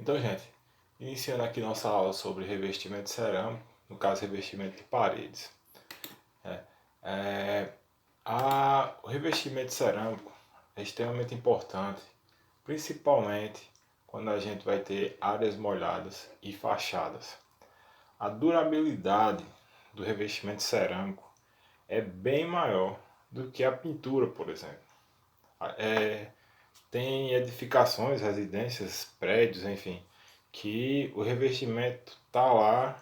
Então, gente, iniciando aqui nossa aula sobre revestimento cerâmico, no caso revestimento de paredes. O revestimento cerâmico é extremamente importante, principalmente quando a gente vai ter áreas molhadas e fachadas. A durabilidade do revestimento cerâmico é bem maior do que a pintura, por exemplo. Tem edificações, residências, prédios, enfim, que o revestimento está lá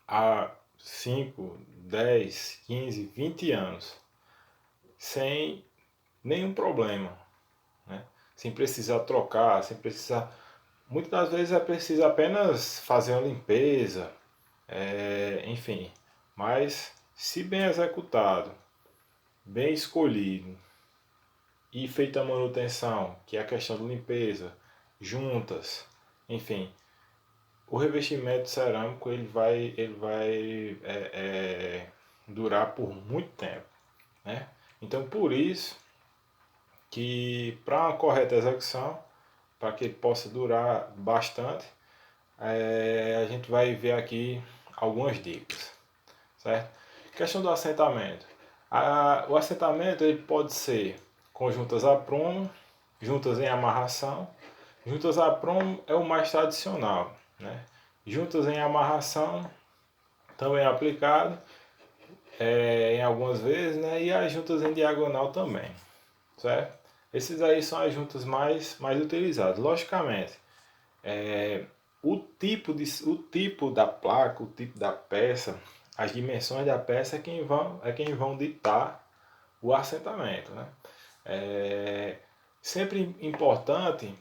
há 5, 10, 15, 20 anos, sem nenhum problema, né? Sem precisar trocar, sem precisar. Muitas das vezes é preciso apenas fazer uma limpeza, enfim. Mas se bem executado, bem escolhido e feita a manutenção, que é a questão de limpeza, juntas, enfim, o revestimento cerâmico ele vai durar por muito tempo, né? Então por isso que para uma correta execução, para que ele possa durar bastante, a gente vai ver aqui algumas dicas, certo? Questão do assentamento. O assentamento ele pode ser com juntas a prumo, juntas em amarração. Juntas a prumo é o mais tradicional, né? Juntas em amarração também é aplicado em algumas vezes, né? E as juntas em diagonal também, certo? Esses aí são as juntas mais utilizadas. Logicamente, o tipo da placa, o tipo da peça, as dimensões da peça é quem vão ditar o assentamento, né? Sempre importante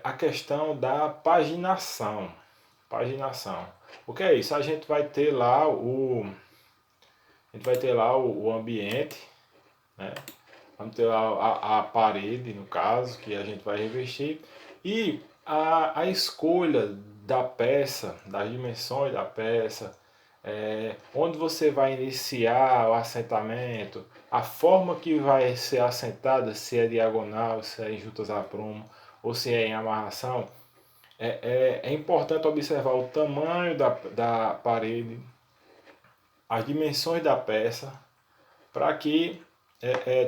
a questão da paginação. Paginação. O que é isso? A gente vai ter lá o ambiente, né? Vamos ter lá a parede, no caso, que a gente vai revestir. E a escolha da peça, das dimensões da peça, onde você vai iniciar o assentamento, a forma que vai ser assentada, se é diagonal, se é em juntas a prumo ou se é em amarração. É importante observar o tamanho da parede, as dimensões da peça, para que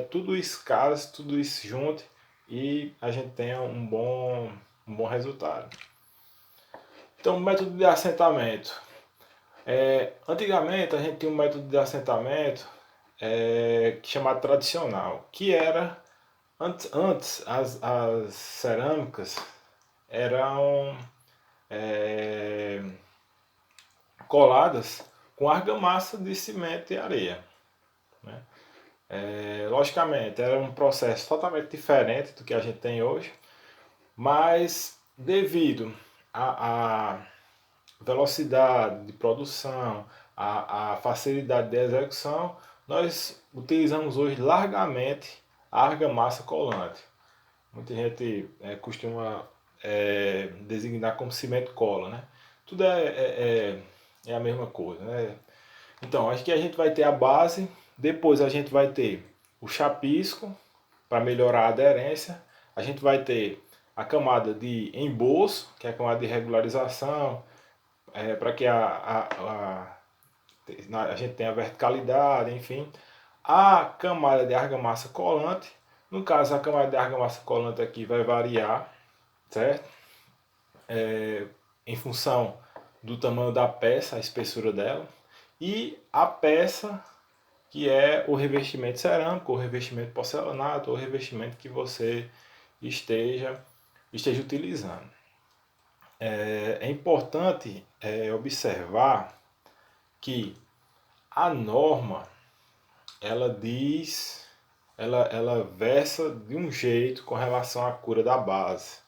tudo isso case, tudo isso junte e a gente tenha um bom resultado. Então, método de assentamento. Antigamente a gente tinha um método de assentamento chamado tradicional, que era, antes as cerâmicas eram coladas com argamassa de cimento e areia, né? Logicamente, era um processo totalmente diferente do que a gente tem hoje, mas devido à velocidade de produção, à facilidade de execução, nós utilizamos hoje largamente a argamassa colante. Muita gente costuma designar como cimento cola, né? Tudo é a mesma coisa, né? Então, acho que a gente vai ter a base, depois a gente vai ter o chapisco para melhorar a aderência, a gente vai ter a camada de embolso, que é a camada de regularização, para que a gente tenha verticalidade, enfim. A camada de argamassa colante, no caso a camada de argamassa colante aqui vai variar, certo? Em função do tamanho da peça, a espessura dela. E a peça que é o revestimento cerâmico, o revestimento porcelanato, ou o revestimento que você esteja utilizando. É importante observar que a norma ela diz, ela versa de um jeito com relação à cura da base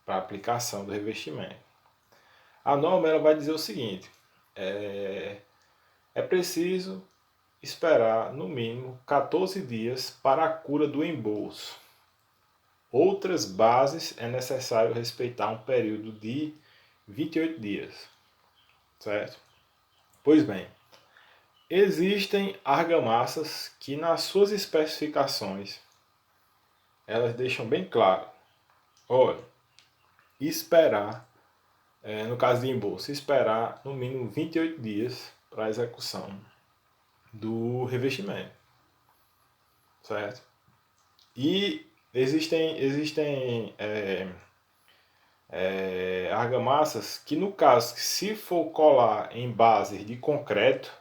para a aplicação do revestimento. A norma ela vai dizer o seguinte: é preciso esperar no mínimo 14 dias para a cura do embolso. Outras bases é necessário respeitar um período de 28 dias, certo? Pois bem, existem argamassas que nas suas especificações elas deixam bem claro: olha, esperar, no caso de embolso, esperar no mínimo 28 dias para a execução do revestimento, certo? E existem argamassas que, no caso, se for colar em bases de concreto,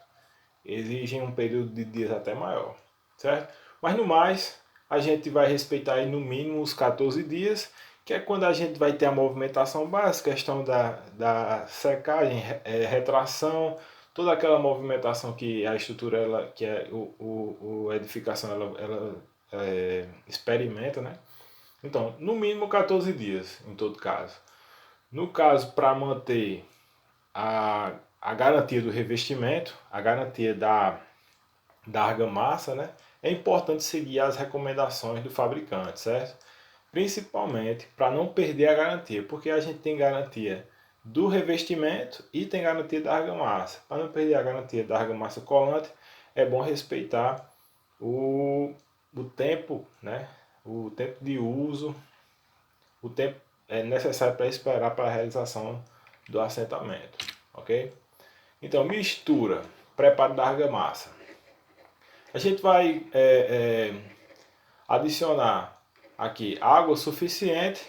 exigem um período de dias até maior, certo? Mas no mais, a gente vai respeitar aí no mínimo os 14 dias, que é quando a gente vai ter a movimentação básica, questão da secagem, retração, toda aquela movimentação que a estrutura, que é a edificação, ela experimenta, né? Então, no mínimo 14 dias, em todo caso. No caso, para manter a garantia do revestimento, a garantia da argamassa, né? É importante seguir as recomendações do fabricante, certo? Principalmente para não perder a garantia, porque a gente tem garantia do revestimento e tem garantia da argamassa. Para não perder a garantia da argamassa colante, é bom respeitar o tempo, né? O tempo de uso, o tempo é necessário para esperar para a realização do assentamento, ok? Então, mistura, preparo da argamassa. A gente vai adicionar aqui água suficiente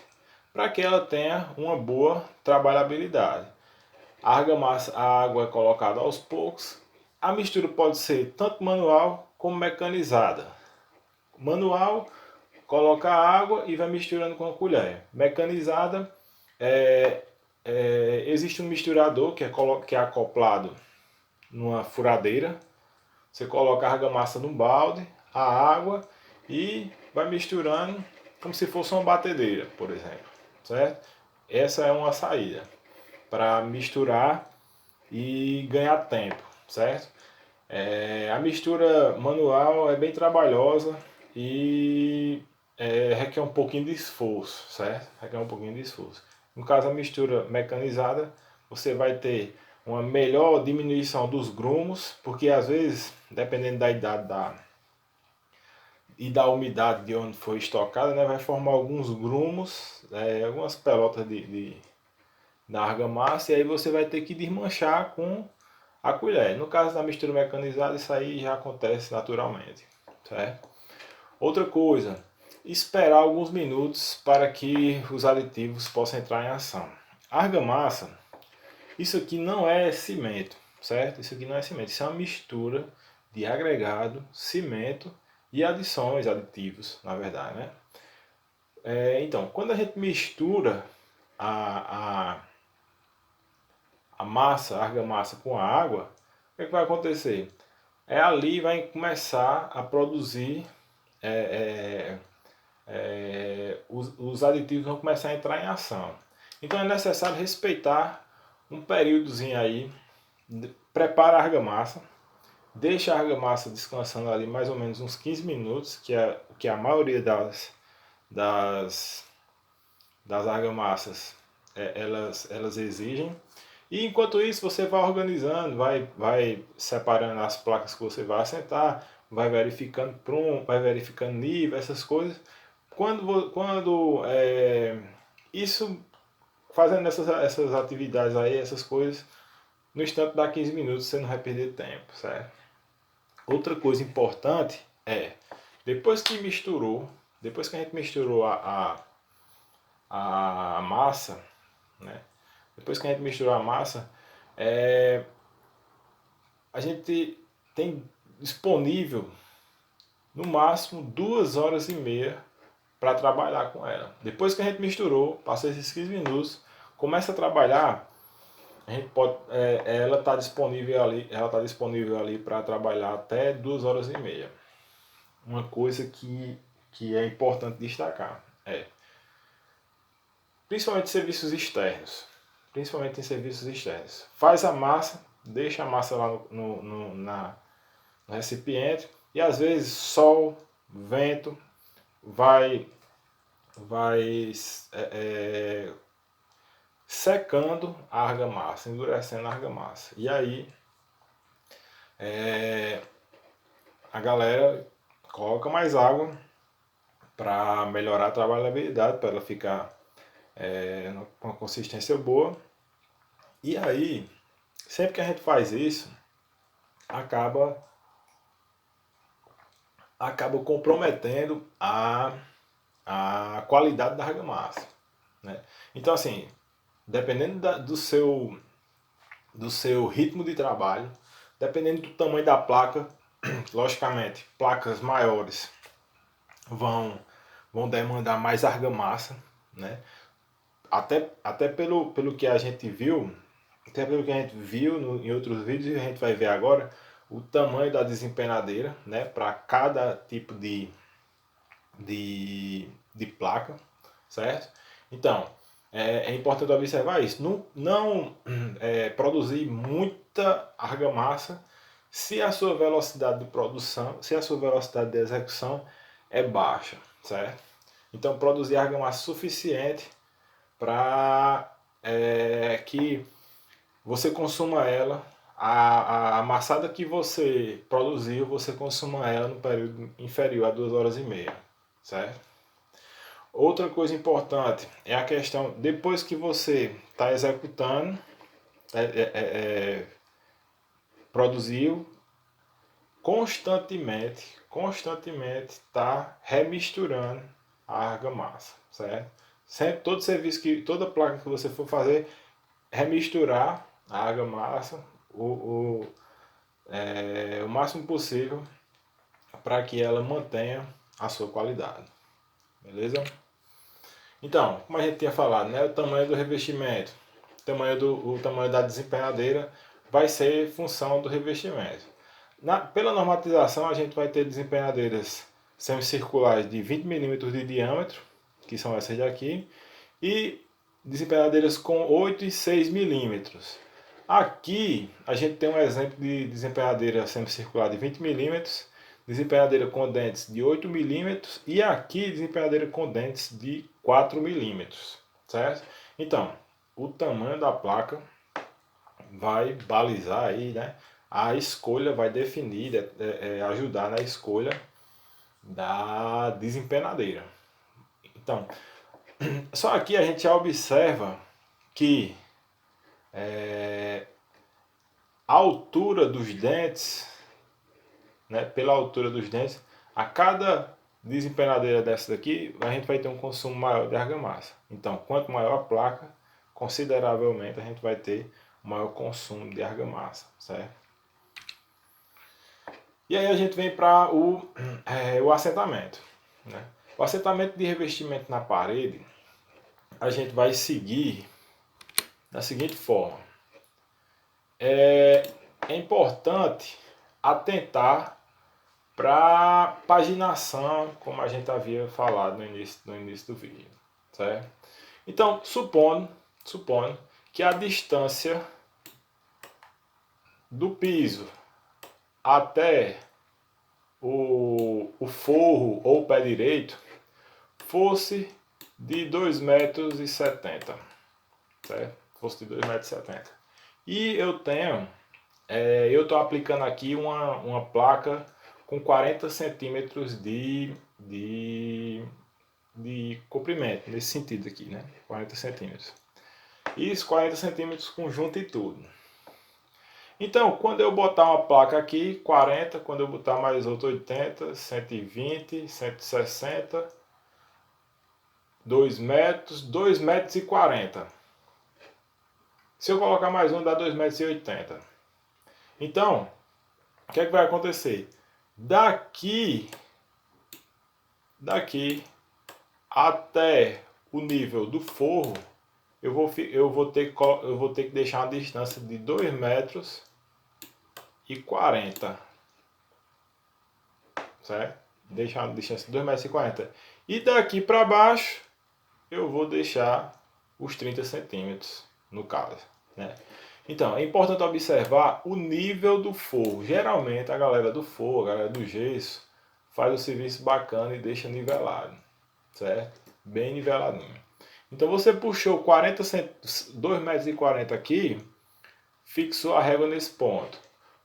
para que ela tenha uma boa trabalhabilidade. A argamassa, a água é colocada aos poucos. A mistura pode ser tanto manual como mecanizada. Manual, coloca a água e vai misturando com a colher. Mecanizada, existe um misturador que é acoplado numa furadeira. Você coloca a argamassa no balde, a água e vai misturando como se fosse uma batedeira, por exemplo, certo? Essa é uma saída para misturar e ganhar tempo, certo? A mistura manual é bem trabalhosa e requer um pouquinho de esforço, certo? Requer um pouquinho de esforço. No caso, a mistura mecanizada, você vai ter uma melhor diminuição dos grumos, porque às vezes, dependendo da idade e da umidade de onde foi estocada, né, vai formar alguns grumos, algumas pelotas da argamassa, e aí você vai ter que desmanchar com a colher. No caso da mistura mecanizada, isso aí já acontece naturalmente, certo? Outra coisa, esperar alguns minutos para que os aditivos possam entrar em ação. A argamassa, isso aqui não é cimento, certo? Isso aqui não é cimento, isso é uma mistura de agregado, cimento e adições, aditivos, na verdade, né? Então, quando a gente mistura a massa, a argamassa com a água, o que, é que vai acontecer? Ali vai começar a produzir, os aditivos vão começar a entrar em ação. Então é necessário respeitar um períodozinho aí, prepara a argamassa, deixa a argamassa descansando ali mais ou menos uns 15 minutos, que a maioria das, das argamassas elas exigem. E enquanto isso você vai organizando, vai separando as placas que você vai assentar, vai verificando prumo, vai verificando nível, essas coisas. Quando isso, fazendo essas atividades aí, essas coisas, no instante dá 15 minutos você não vai perder tempo, certo? Outra coisa importante é, depois que misturou, depois que a gente misturou a massa, né? Depois que a gente misturou a massa, a gente tem disponível no máximo 2 horas e meia para trabalhar com ela. Depois que a gente misturou, passou esses 15 minutos, começa a trabalhar, a gente pode, ela está disponível ali para trabalhar até 2 horas e meia. Uma coisa que é importante destacar principalmente serviços externos, principalmente em serviços externos, faz a massa, deixa a massa lá no recipiente e às vezes sol, vento vai secando a argamassa, endurecendo a argamassa. E aí a galera coloca mais água para melhorar a trabalhabilidade, para ela ficar com uma consistência boa. E aí, sempre que a gente faz isso, acaba comprometendo a qualidade da argamassa, né? Então, assim, dependendo do seu ritmo de trabalho, dependendo do tamanho da placa, logicamente, placas maiores vão demandar mais argamassa, né? Até pelo que a gente viu, em outros vídeos, e a gente vai ver agora o tamanho da desempenadeira, né, para cada tipo de placa, certo? Então, é importante observar isso. Não produzir muita argamassa se a sua velocidade de produção, se a sua velocidade de execução é baixa, certo? Então, produzir argamassa suficiente para que você consuma ela, a amassada que você produziu, você consuma ela no período inferior a 2 horas e meia, certo? Outra coisa importante é a questão, depois que você está executando, produziu, constantemente está remisturando a argamassa, certo? Sempre, todo serviço toda placa que você for fazer, remisturar a argamassa o máximo possível para que ela mantenha a sua qualidade, beleza? Então, como a gente tinha falado, né, o tamanho do revestimento, o tamanho da desempenhadeira vai ser função do revestimento. Pela normatização, a gente vai ter desempenhadeiras semicirculares de 20 milímetros de diâmetro, que são essas daqui, e desempenhadeiras com 8 e 6 milímetros. Aqui a gente tem um exemplo de desempenhadeira semicircular de 20 milímetros, desempenhadeira com dentes de 8 milímetros e aqui desempenhadeira com dentes de 4 milímetros, certo? Então, o tamanho da placa vai balizar aí, né? A escolha vai definir, ajudar na escolha da desempenadeira. Então, só aqui a gente já observa que a altura dos dentes, né, pela altura dos dentes, a cada desempenadeira dessa daqui, a gente vai ter um consumo maior de argamassa. Então, quanto maior a placa, consideravelmente a gente vai ter maior consumo de argamassa, certo? E aí a gente vem para o assentamento, né? O assentamento de revestimento na parede, a gente vai seguir da seguinte forma. É importante atentar para a paginação, como a gente havia falado no início do vídeo, certo? Então, supondo que a distância do piso até o forro ou o pé direito fosse de 2,70 m, certo? Fosse de 2,70 m. E eu estou aplicando aqui uma placa com 40 centímetros de comprimento, nesse sentido aqui, né? 40 centímetros. Isso, 40 centímetros com junta e tudo. Então, quando eu botar uma placa aqui, 40, quando eu botar mais outra 80, 120, 160, 2 metros, 2 metros e 40. Se eu colocar mais um, dá 2 metros e 80. Então, o que é que vai acontecer? Daqui até o nível do forro, eu vou ter que deixar uma distância de 2 metros e 40, certo? Deixar uma distância de 2 metros e 40. E daqui para baixo, eu vou deixar os 30 centímetros, no caso, né? Então, é importante observar o nível do forro. Geralmente, a galera do forro, a galera do gesso, faz o serviço bacana e deixa nivelado, certo? Bem niveladinho. Então, você puxou 2,40 metros aqui, fixou a régua nesse ponto.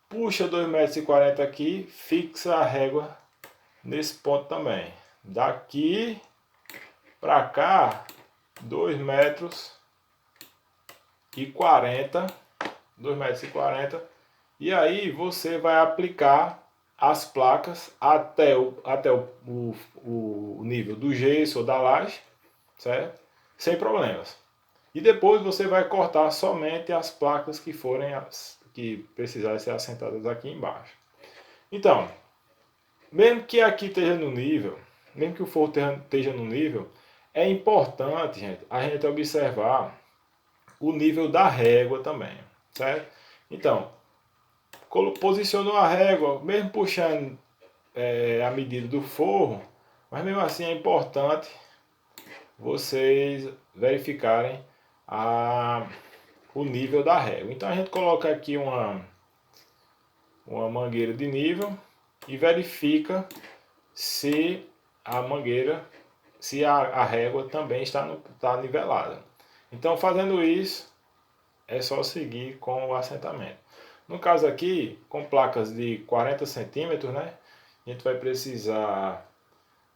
Puxa 2,40 metros aqui, fixa a régua nesse ponto também. Daqui para cá, 2 metros e 40, 2 metros e 40, e aí você vai aplicar as placas até o nível do gesso ou da laje, certo? Sem problemas. E depois você vai cortar somente as placas que forem que precisarem ser assentadas aqui embaixo. Então, mesmo que aqui esteja no nível, mesmo que o forro esteja no nível, é importante, gente, a gente observar o nível da régua também, certo? Então, posicionou a régua, mesmo puxando a medida do forro, mas mesmo assim é importante vocês verificarem o nível da régua. Então a gente coloca aqui uma mangueira de nível e verifica se a mangueira, se a régua também está nivelada. Então fazendo isso, é só seguir com o assentamento. No caso aqui, com placas de 40 centímetros, né, a gente vai precisar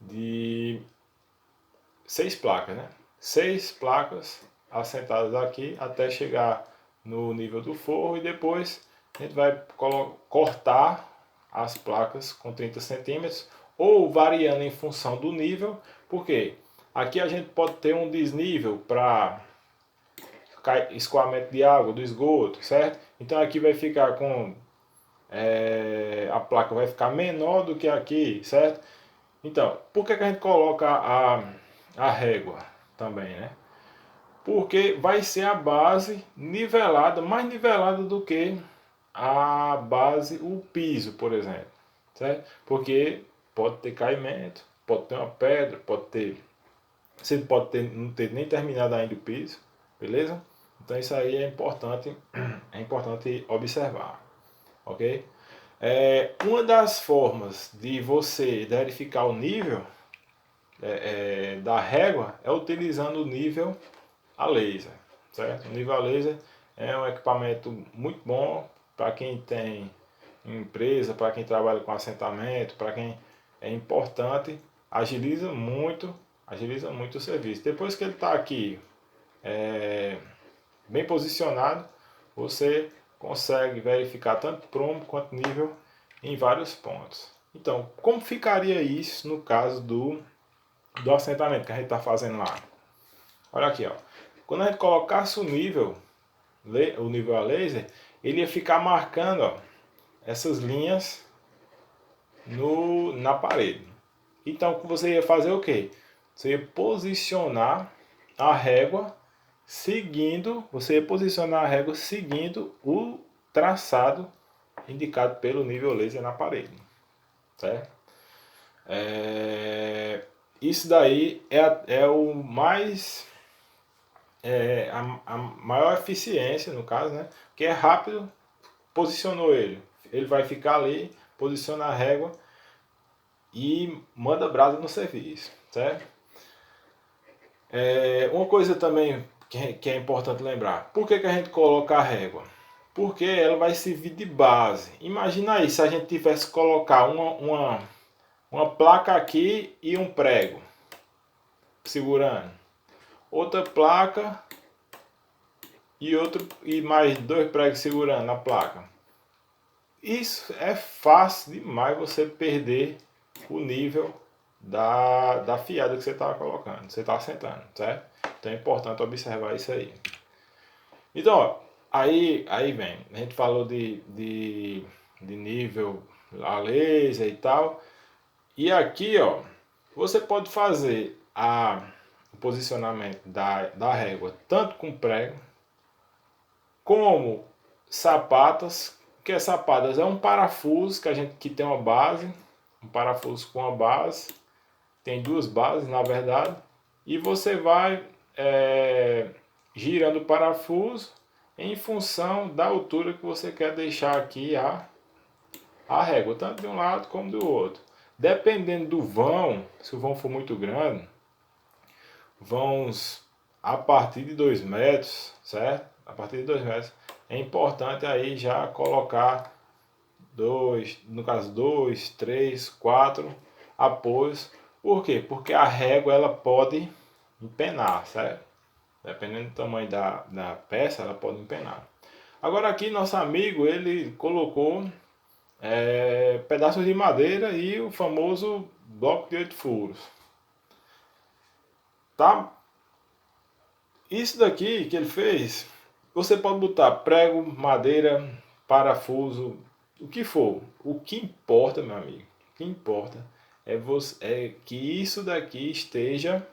de 6 placas, né? 6 placas assentadas aqui até chegar no nível do forro, e depois a gente vai cortar as placas com 30 centímetros ou variando em função do nível, porque aqui a gente pode ter um desnível para escoamento de água do esgoto, certo? Então aqui vai ficar com a placa vai ficar menor do que aqui, certo? Então, por que a gente coloca a régua também, né? Porque vai ser a base nivelada, mais nivelada do que a base, o piso, por exemplo, certo? Porque pode ter caimento, pode ter uma pedra, pode ter, você pode ter, não ter nem terminado ainda o piso, beleza? Então isso aí é importante observar, ok? Uma das formas de você verificar o nível da régua é utilizando o nível a laser, certo? O nível a laser é um equipamento muito bom para quem tem empresa, para quem trabalha com assentamento, para quem é importante, agiliza muito o serviço. Depois que ele está aqui bem posicionado, você consegue verificar tanto prumo quanto nível em vários pontos. Então, como ficaria isso no caso do assentamento que a gente está fazendo lá? Olha aqui, ó. Quando a gente colocasse o nível a laser, ele ia ficar marcando, ó, essas linhas na parede. Então você ia fazer o quê? Você ia posicionar a régua seguindo o traçado indicado pelo nível laser na parede, certo? Isso daí é o mais a maior eficiência no caso, né? Que é rápido, posicionou ele vai ficar ali, posiciona a régua e manda brasa no serviço, certo? Uma coisa também que é importante lembrar, por que a gente coloca a régua? Porque ela vai servir de base. Imagina aí se a gente tivesse que colocar uma placa aqui e um prego segurando, outra placa e mais 2 pregos segurando na placa. Isso é fácil demais você perder o nível da fiada que você está colocando, você está assentando, certo? Então é importante observar isso aí. Então, ó, aí vem, a gente falou de nível a laser e tal, e aqui, ó, você pode fazer o posicionamento da régua tanto com prego como sapatas, que sapatas é um parafuso que tem uma base, um parafuso com a base, tem 2 bases na verdade, e você vai girando o parafuso em função da altura que você quer deixar aqui a régua, tanto de um lado como do outro. Dependendo do vão, se o vão for muito grande, vãos a partir de 2 metros, certo? A partir de 2 metros, é importante aí já colocar no caso 2, 3, 4 apoios. Por quê? Porque a régua ela pode empenar, certo? Dependendo do tamanho da peça, ela pode empenar. Agora aqui nosso amigo, ele colocou pedaços de madeira e o famoso bloco de 8 furos. Tá? Isso daqui que ele fez, você pode botar prego, madeira, parafuso, o que for. O que importa, meu amigo, o que importa é que isso daqui esteja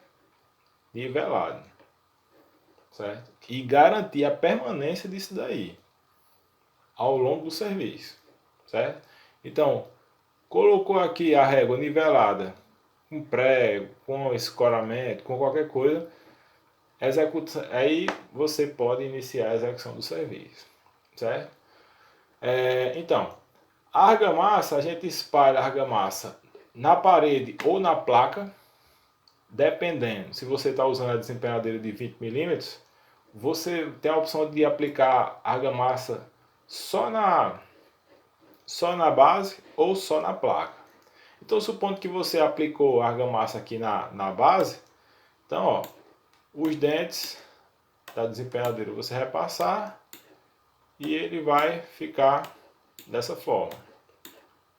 nivelado, certo? E garantir a permanência disso daí ao longo do serviço, certo? Então, colocou aqui a régua nivelada, com prego, com escoramento, com qualquer coisa, aí você pode iniciar a execução do serviço, certo? Então, a argamassa, a gente espalha a argamassa na parede ou na placa, dependendo. Se você está usando a desempenhadeira de 20 milímetros, você tem a opção de aplicar argamassa só na base ou só na placa. Então, supondo que você aplicou a argamassa aqui na base, então, ó, os dentes da desempenhadeira você vai passar e ele vai ficar dessa forma,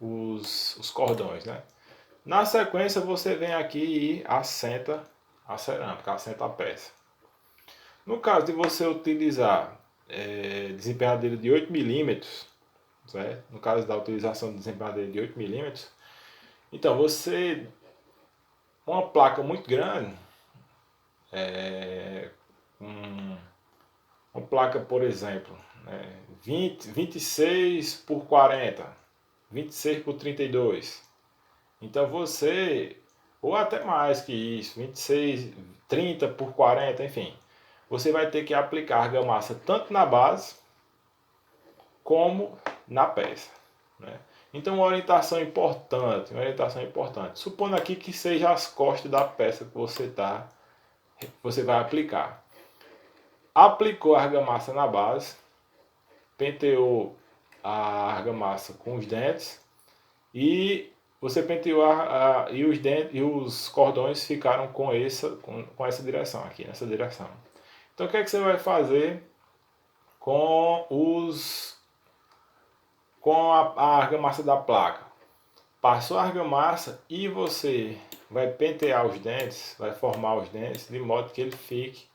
os cordões, né? Na sequência, você vem aqui e assenta a cerâmica, assenta a peça. No caso de você utilizar desempenhadeira de 8 milímetros, certo? No caso da utilização de desempenhadeira de 8 milímetros, então você, uma placa muito grande, uma placa, por exemplo, 26 por 40, 26 por 32. Então você, ou até mais que isso, 26, 30 por 40, enfim. Você vai ter que aplicar argamassa tanto na base como na peça, né? Então uma orientação importante, Supondo aqui que seja as costas da peça que você vai aplicar. Aplicou a argamassa na base, penteou a argamassa com os dentes e você penteou e os dentes e os cordões ficaram com essa direção aqui, nessa direção. Então o que é que você vai fazer com a argamassa da placa? Passou a argamassa e você vai pentear os dentes, vai formar os dentes de modo que ele fique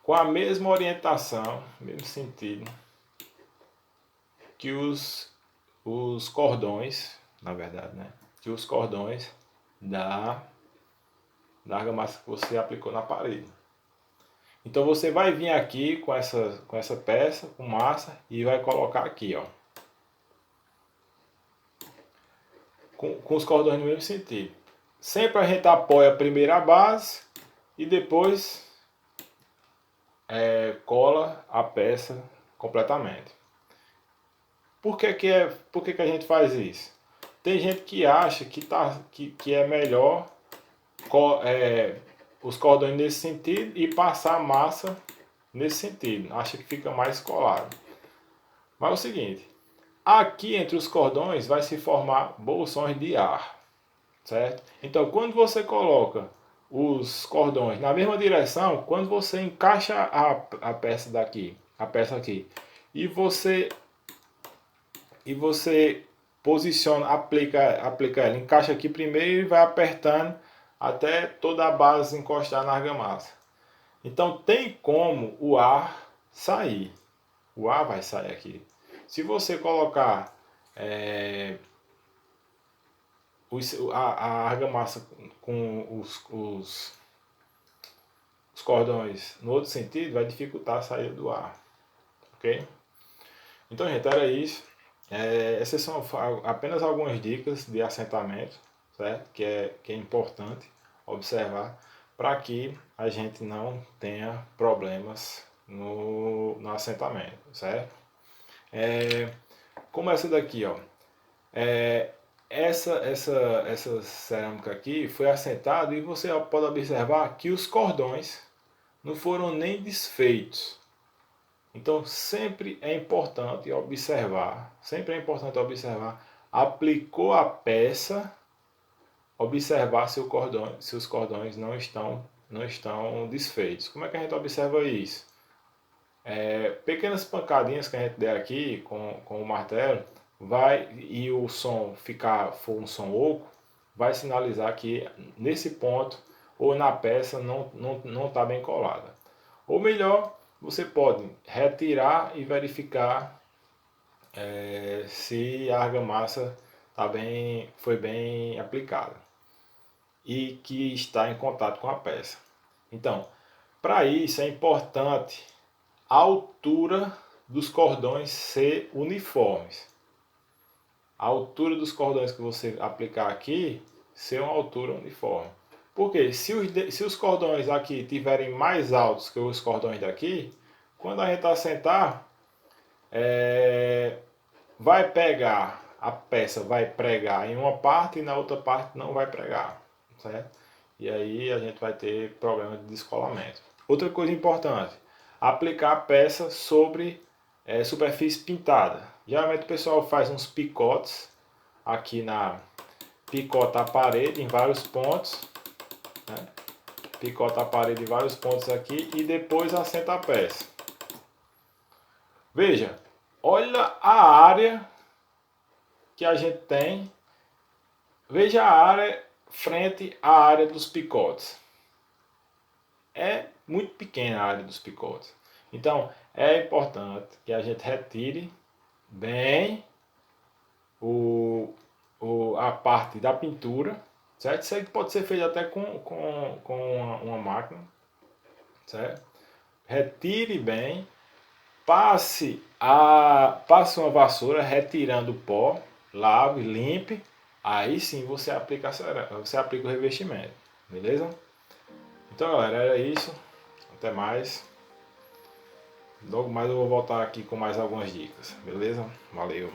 com a mesma orientação, mesmo sentido que os cordões, na verdade, né? Que os cordões da argamassa que você aplicou na parede. Então você vai vir aqui com essa peça, com massa, e vai colocar aqui, ó. Com os cordões no mesmo sentido. Sempre a gente apoia primeiro a base e depois cola a peça completamente. Por que a gente faz isso? Tem gente que acha que é melhor os cordões nesse sentido e passar a massa nesse sentido. Acha que fica mais colado. Mas é o seguinte, aqui entre os cordões vai se formar bolsões de ar, certo? Então quando você coloca os cordões na mesma direção, quando você encaixa a peça aqui, e você posiciona, aplica ela, encaixa aqui primeiro e vai apertando até toda a base encostar na argamassa. Então tem como o ar sair. O ar vai sair aqui. Se você colocar a argamassa com os cordões no outro sentido, vai dificultar a saída do ar. Ok? Então, gente, era isso. Essas são apenas algumas dicas de assentamento, certo? Que é importante observar para que a gente não tenha problemas no assentamento, certo? Como essa daqui, ó. Essa cerâmica aqui foi assentada e você pode observar que os cordões não foram nem desfeitos. Então sempre é importante observar, aplicou a peça, observar se os cordões não estão não estão desfeitos. Como é que a gente observa isso? Pequenas pancadinhas que a gente der aqui com o martelo, e o som for um som oco, vai sinalizar que nesse ponto ou na peça não está bem colada. Ou melhor, você pode retirar e verificar se a argamassa foi bem aplicada e que está em contato com a peça. Então, para isso é importante a altura dos cordões ser uniformes. A altura dos cordões que você aplicar aqui ser uma altura uniforme. Porque se os cordões aqui tiverem mais altos que os cordões daqui, quando a gente assentar, vai pegar, a peça vai pregar em uma parte e na outra parte não vai pregar, certo? E aí a gente vai ter problema de descolamento. Outra coisa importante, aplicar a peça sobre superfície pintada. Geralmente o pessoal faz uns picotes aqui picota a parede em vários pontos, né? Picota a parede em vários pontos aqui e depois assenta a peça. Veja, olha a área que a gente tem. Veja a área frente à área dos picotes. É muito pequena a área dos picotes. Então é importante que a gente retire bem a parte da pintura, certo? Isso aí pode ser feito até com uma máquina, certo? Retire bem, passe uma vassoura retirando o pó, lave, limpe, aí sim você aplica o revestimento, beleza? Então galera, era isso, até mais. Logo mais eu vou voltar aqui com mais algumas dicas, beleza? Valeu!